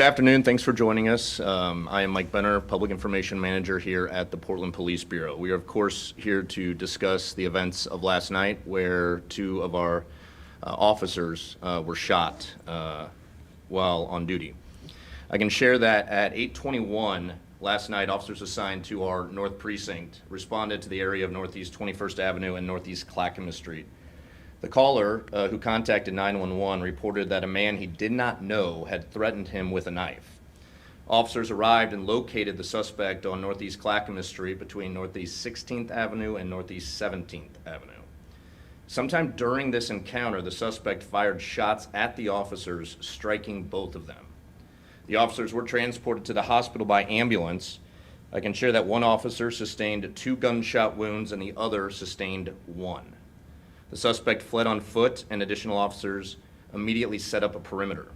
Good afternoon. Thanks for joining us. I am Mike Benner, Public Information Manager here at the Portland Police Bureau. We are, of course, here to discuss the events of last night where two of our officers were shot while on duty. I can share that at 8:21 last night, officers assigned to our North Precinct responded to the area of Northeast 21st Avenue and Northeast Clackamas Street. The caller, who contacted 911, reported that a man he did not know had threatened him with a knife. Officers arrived and located the suspect on Northeast Clackamas Street between Northeast 16th Avenue and Northeast 17th Avenue. Sometime during this encounter, the suspect fired shots at the officers, striking both of them. The officers were transported to the hospital by ambulance. I can share that one officer sustained 2 gunshot wounds and the other sustained 1. The suspect fled on foot, and additional officers immediately set up a perimeter.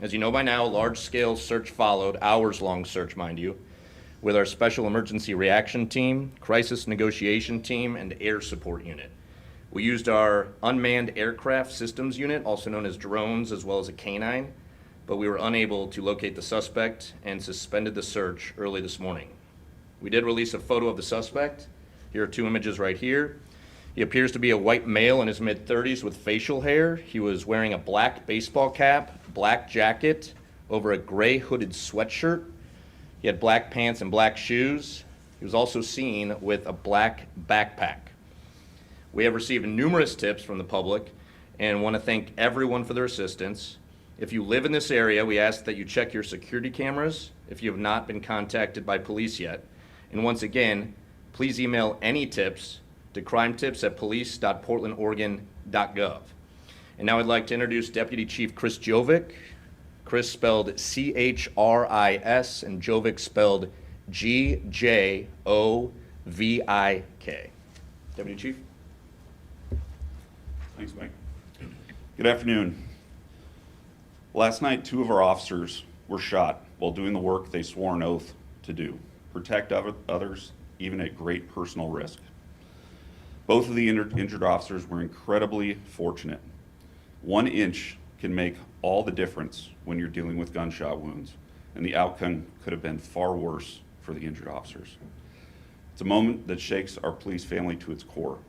As you know by now, a large-scale search followed, hours-long search, mind you, with our Special Emergency Reaction Team, Crisis Negotiation Team, and Air Support Unit. We used our Unmanned Aircraft Systems Unit, also known as drones, as well as a canine, but we were unable to locate the suspect and suspended the search early this morning. We did release a photo of the suspect. Here are 2 images right here. He appears to be a white male in his mid-30s with facial hair. He was wearing a black baseball cap, black jacket over a gray hooded sweatshirt. He had black pants and black shoes. He was also seen with a black backpack. We have received numerous tips from the public and want to thank everyone for their assistance. If you live in this area, we ask that you check your security cameras if you have not been contacted by police yet. And once again, please email any tips to crimetips@police.portlandoregon.gov. And now I'd like to introduce Deputy Chief Chris Jovic. Chris spelled Chris and Jovic spelled Gjovik. Deputy Chief. Thanks, Mike. Good afternoon. Last night, 2 of our officers were shot while doing the work they swore an oath to do, protect others, even at great personal risk. Both of the injured officers were incredibly fortunate. 1 inch can make all the difference when you're dealing with gunshot wounds, and the outcome could have been far worse for the injured officers. It's a moment that shakes our police family to its core.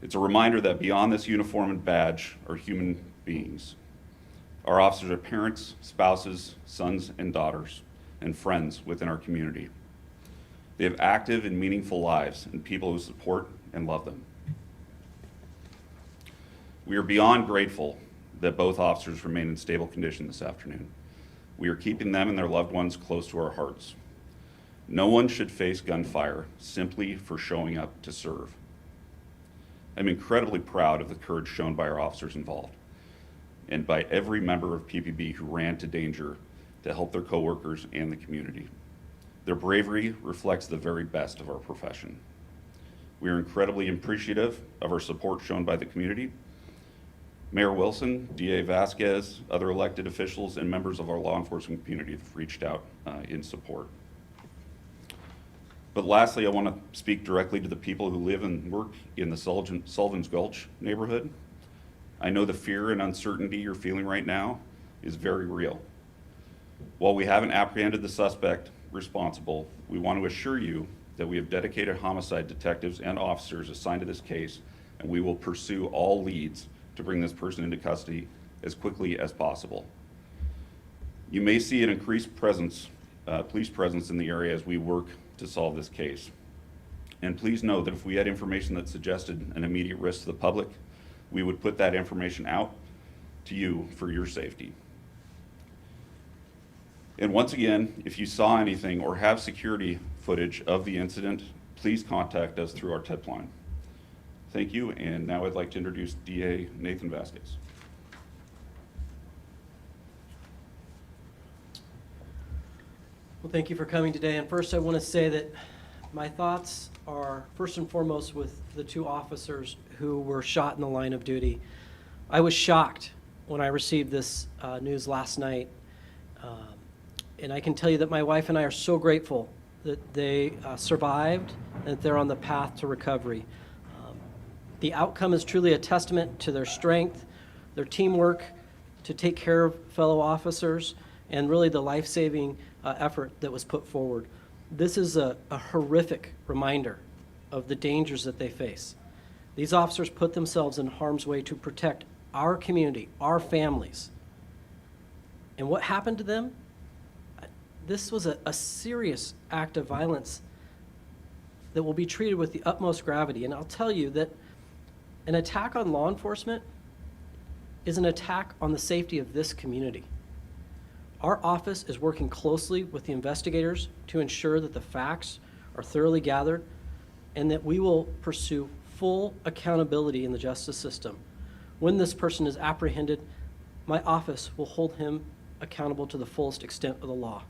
It's a reminder that beyond this uniform and badge are human beings. Our officers are parents, spouses, sons and daughters, and friends within our community. They have active and meaningful lives and people who support and love them. We are beyond grateful that both officers remain in stable condition this afternoon. We are keeping them and their loved ones close to our hearts. No one should face gunfire simply for showing up to serve. I'm incredibly proud of the courage shown by our officers involved and by every member of PPB who ran to danger to help their coworkers and the community. Their bravery reflects the very best of our profession. We are incredibly appreciative of our support shown by the community. Mayor Wilson, DA Vasquez, other elected officials, and members of our law enforcement community have reached out in support. But lastly, I want to speak directly to the people who live and work in the Sullivan's Gulch neighborhood. I know the fear and uncertainty you're feeling right now is very real. While we haven't apprehended the suspect responsible, we want to assure you that we have dedicated homicide detectives and officers assigned to this case, and we will pursue all leads to bring this person into custody as quickly as possible. You may see an increased presence, police presence in the area as we work to solve this case. And please know that if we had information that suggested an immediate risk to the public, we would put that information out to you for your safety. And once again, if you saw anything or have security footage of the incident, please contact us through our tip line. Thank you, and now I'd like to introduce DA Nathan Vasquez. Well, thank you for coming today. And first I want to say that my thoughts are first and foremost with the 2 officers who were shot in the line of duty. I was shocked when I received this news last night. And I can tell you that my wife and I are so grateful that they survived and that they're on the path to recovery. The outcome is truly a testament to their strength, their teamwork to take care of fellow officers, and really the life-saving effort that was put forward. This is a horrific reminder of the dangers that they face. These officers put themselves in harm's way to protect our community, our families. And what happened to them? This was a serious act of violence that will be treated with the utmost gravity. And I'll tell you that an attack on law enforcement is an attack on the safety of this community. Our office is working closely with the investigators to ensure that the facts are thoroughly gathered and that we will pursue full accountability in the justice system. When this person is apprehended, my office will hold him accountable to the fullest extent of the law.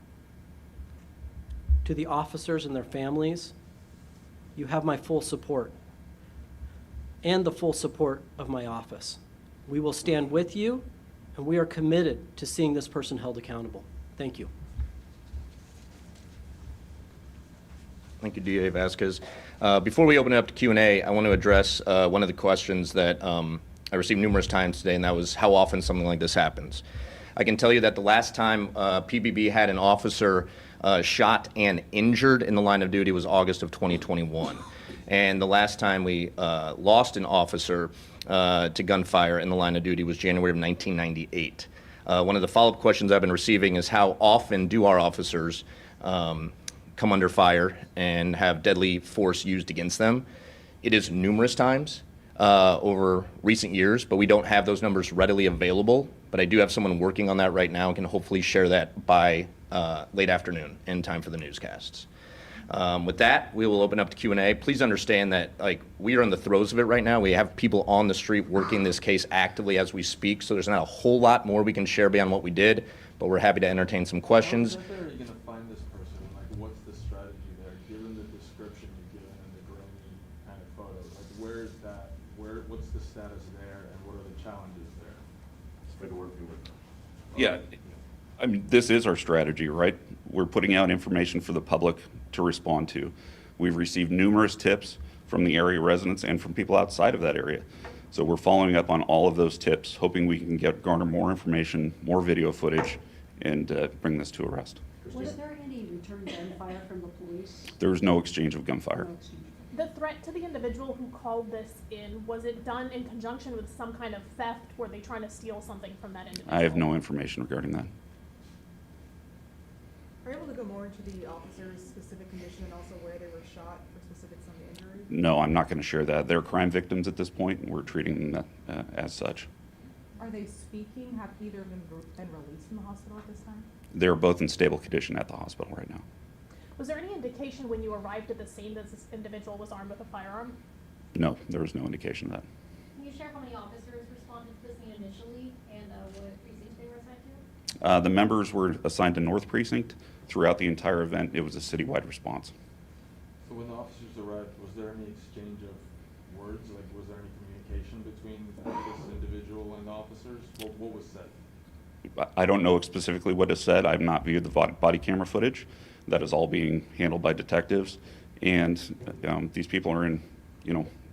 To the officers and their families, you have my full support and the full support of my office. We will stand with you, and we are committed to seeing this person held accountable. Thank you. Thank you, DA Vasquez. Before we open it up to Q&A, I want to address one of the questions that I received numerous times today, and that was how often something like this happens. I can tell you that the last time PBB had an officer shot and injured in the line of duty was August of 2021. And the last time we lost an officer to gunfire in the line of duty was January of 1998. One of the follow-up questions I've been receiving is how often do our officers come under fire and have deadly force used against them? It is numerous times over recent years, but we don't have those numbers readily available. But I do have someone working on that right now and can hopefully share that by late afternoon in time for the newscasts. With that, we will open up to Q&A. Please understand that we are in the throes of it right now. We have people on the street working this case actively as we speak, so there's not a whole lot more we can share beyond what we did, but we're happy to entertain some questions. How exactly are you going to find this person? What's the strategy there, given the description you've given and the grainy kind of photos? Where is that? What's the status there, and what are the challenges there? It's been working with them. Yeah, I mean, this is our strategy, right? We're putting out information for the public to respond to. We've received numerous tips from the area residents and from people outside of that area. So we're following up on all of those tips, hoping we can garner more information, more video footage, and bring this to arrest. Was there any return gunfire from the police? There was no exchange of gunfire. No exchange. The threat to the individual who called this in, was it done in conjunction with some kind of theft? Were they trying to steal something from that individual? I have no information regarding that. Are you able to go more into the officer's specific condition and also where they were shot for specifics on the injury? No, I'm not going to share that. They're crime victims at this point, and we're treating them as such. Are they speaking? Have either of them been released from the hospital at this time? They're both in stable condition at the hospital right now. Was there any indication when you arrived at the scene that this individual was armed with a firearm? No, there was no indication of that. Can you share how many officers responded to the scene initially and what precinct they were assigned to? The members were assigned to North Precinct. Throughout the entire event, it was a citywide response. So when the officers arrived, was there any exchange of words? Was there any communication between this individual and the officers? What was said? I don't know specifically what is said. I've not viewed the body camera footage. That is all being handled by detectives. And these people are in,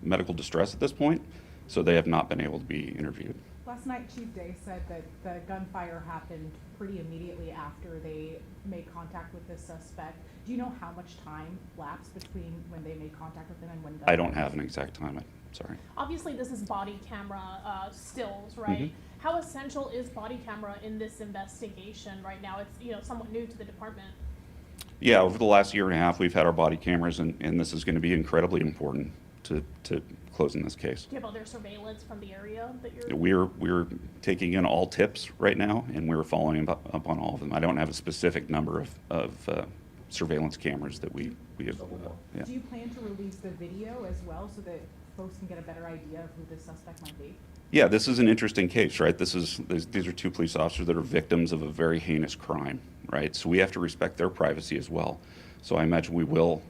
medical distress at this point, so they have not been able to be interviewed. Last night, Chief Day said that the gunfire happened pretty immediately after they made contact with this suspect. Do you know how much time lapsed between when they made contact with him and when? I don't have an exact time. I'm sorry. Obviously, this is body camera stills, right? Mm-hmm. How essential is body camera in this investigation right now? It's somewhat new to the department. Yeah, over the last year and a half, we've had our body cameras, and this is going to be incredibly important to closing this case. Do you have other surveillance from the area that you're? We're taking in all tips right now, and we're following up on all of them. I don't have a specific number of surveillance cameras that we have. Yeah. Do you plan to release the video as well so that folks can get a better idea of who this suspect might be? Yeah, this is an interesting case, right? These are two police officers that are victims of a very heinous crime, right? So we have to respect their privacy as well. So I imagine we will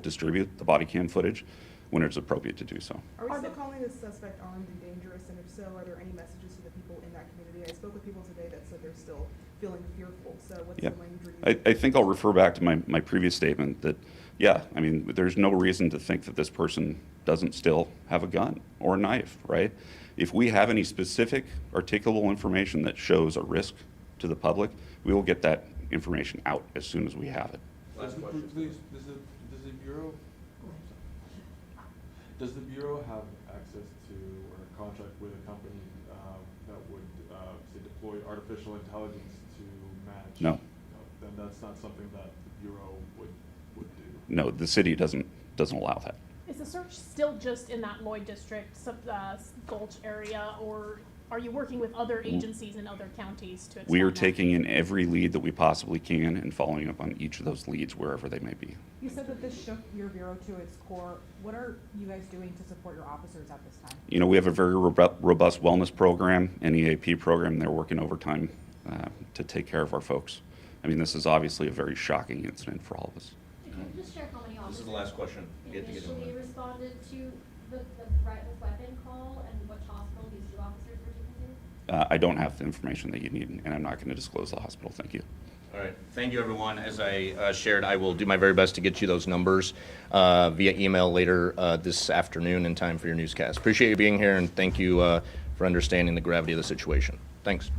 distribute the body cam footage when it's appropriate to do so. Are we still calling this suspect armed and dangerous? And if so, are there any messages to the people in that community? I spoke with people today that said they're still feeling fearful. So what's the language? I think I'll refer back to my previous statement that, yeah, I mean, there's no reason to think that this person doesn't still have a gun or a knife, right? If we have any specific articulable information that shows a risk to the public, we will get that information out as soon as we have it. Does the Bureau, does the Bureau have access to or a contract with a company that would, say, deploy artificial intelligence to match? No. Then that's not something that the Bureau would do. No, the city doesn't allow that. Is the search still just in that Lloyd District, Gulch area, or are you working with other agencies in other counties to expand We are that? taking in every lead that we possibly can and following up on each of those leads wherever they may be. You said that this shook your bureau to its core. What are you guys doing to support your officers at this time? You know, we have a very robust wellness program, an EAP program. They're working overtime to take care of our folks. I mean, this is obviously a very shocking incident for all of us. Can you just share how many This officers? is the last question. Initially responded to the threat with weapon call and which hospital these two officers were taken to? I don't have the information that you need, and I'm not going to disclose the hospital. Thank you. All right, thank you, everyone. As I shared, I will do my very best to get you those numbers via email later this afternoon in time for your newscast. Appreciate you being here, and thank you for understanding the gravity of the situation. Thanks.